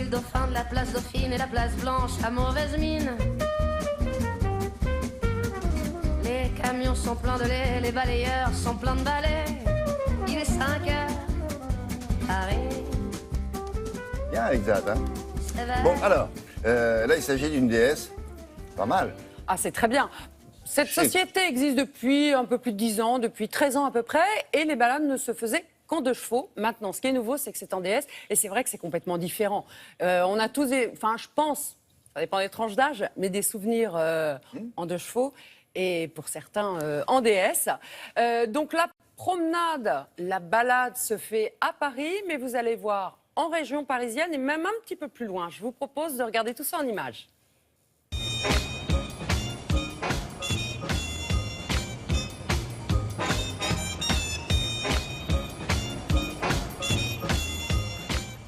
le dauphin de la place Dauphine et la place Blanche à mauvaise mine. Les camions sont pleins de lait, les balayeurs sont pleins de balais. Il est 5 heures, Paris. Bien, exact. Hein. s'éveille. Bon, alors, là, il s'agit d'une déesse. Pas mal. Ah, c'est très bien. Cette Chic. société existe depuis un peu plus de 10 ans, depuis 13 ans à peu près, et les balades ne se faisaient qu'en 2 chevaux. Maintenant, ce qui est nouveau, c'est que c'est en DS, et c'est vrai que c'est complètement différent. On a tous, enfin, je pense, ça dépend des tranches d'âge, mais des souvenirs en 2 chevaux, et pour certains en DS. Donc la promenade, la balade se fait à Paris, mais vous allez voir en région parisienne et même un petit peu plus loin. Je vous propose de regarder tout ça en images.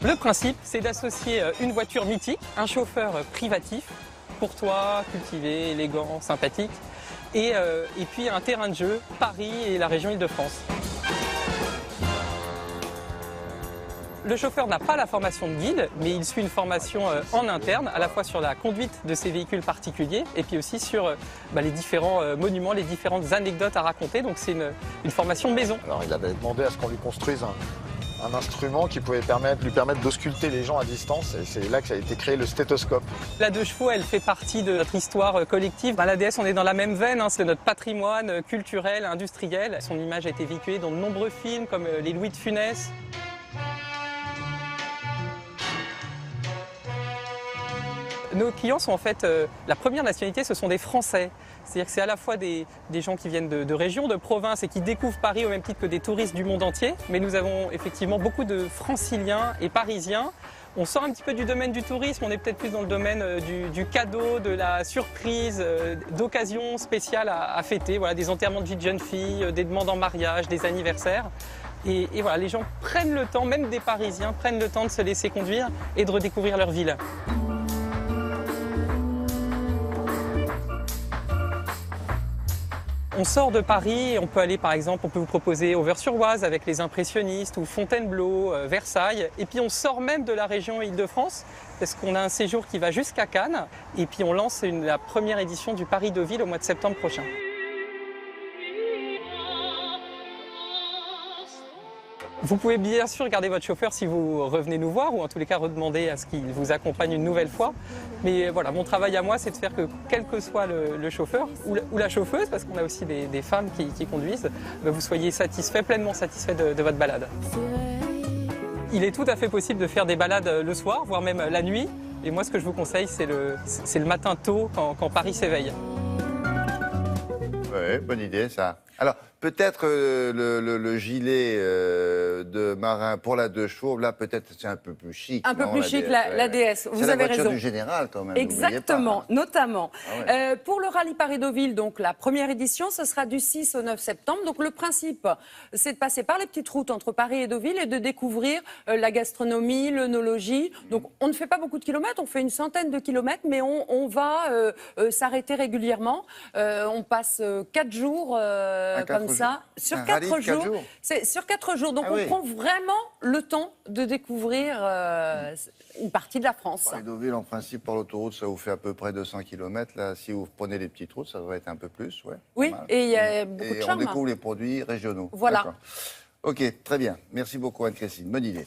Le principe, c'est d'associer une voiture mythique, un chauffeur privatif, courtois, cultivé, élégant, sympathique, et puis un terrain de jeu, Paris et la région Île-de-France. Le chauffeur n'a pas la formation de guide, mais il suit une formation en interne, à la fois sur la conduite de ces véhicules particuliers, et puis aussi sur les différents monuments, les différentes anecdotes à raconter. Donc c'est une formation maison. Alors il avait demandé à ce qu'on lui construise un instrument qui pouvait lui permettre d'ausculter les gens à distance, et c'est là que ça a été créé le stéthoscope. La 2 chevaux, elle fait partie de notre histoire collective. La DS, on est dans la même veine, c'est notre patrimoine culturel, industriel. Son image a été véhiculée dans de nombreux films comme Les Louis de Funès. Nos clients sont en fait, la première nationalité, ce sont des Français. C'est-à-dire que c'est à la fois des gens qui viennent de régions, de provinces et qui découvrent Paris au même titre que des touristes du monde entier. Mais nous avons effectivement beaucoup de franciliens et parisiens. On sort un petit peu du domaine du tourisme, on est peut-être plus dans le domaine du cadeau, de la surprise, d'occasions spéciales à fêter. Voilà, des enterrements de vie de jeunes filles, des demandes en mariage, des anniversaires. Et voilà, les gens prennent le temps, même des Parisiens, prennent le temps de se laisser conduire et de redécouvrir leur ville. On sort de Paris, on peut aller par exemple, on peut vous proposer Auvers-sur-Oise avec les impressionnistes ou Fontainebleau, Versailles. Et puis on sort même de la région Île-de-France parce qu'on a un séjour qui va jusqu'à Cannes. Et puis on lance la première édition du Paris-Deauville au mois de septembre prochain. Vous pouvez bien sûr garder votre chauffeur si vous revenez nous voir ou en tous les cas redemander à ce qu'il vous accompagne une nouvelle fois. Mais voilà, mon travail à moi, c'est de faire que quel que soit le chauffeur ou la chauffeuse, parce qu'on a aussi des femmes qui conduisent, vous soyez satisfait, pleinement satisfait de votre balade. Il est tout à fait possible de faire des balades le soir, voire même la nuit. Et moi, ce que je vous conseille, c'est le matin tôt quand Paris s'éveille. Oui, bonne idée ça. Alors, peut-être le gilet de marin pour la 2 chevaux, là, peut-être c'est un peu plus chic. Un peu non, plus chic, la DS. Vous c'est avez la voiture raison. du général, quand même. Exactement, n'oubliez notamment. Ah ouais. Pour le rallye Paris-Deauville, donc la première édition, ce sera du 6 au 9 septembre. Donc le principe, c'est de passer par les petites routes entre Paris et Deauville et de découvrir la gastronomie, l'œnologie. Donc on ne fait pas beaucoup de kilomètres, on fait une centaine de kilomètres, mais on va s'arrêter régulièrement. On passe 4 jours comme ça. Sur Un 4 rallye de 4 jours. jours. C'est sur 4 jours. Donc Ah on oui. prend vraiment le temps de découvrir une partie de la France. Paris-Deauville, en principe, par l'autoroute, ça vous fait à peu près 200 km. Là, si vous prenez les petites routes, ça devrait être un peu plus. Ouais, Oui, pas mal. et il y a beaucoup de Et on charme. découvre les produits régionaux. Voilà. D'accord. Ok, très bien. Merci beaucoup, Anne-Christine. Bonne idée.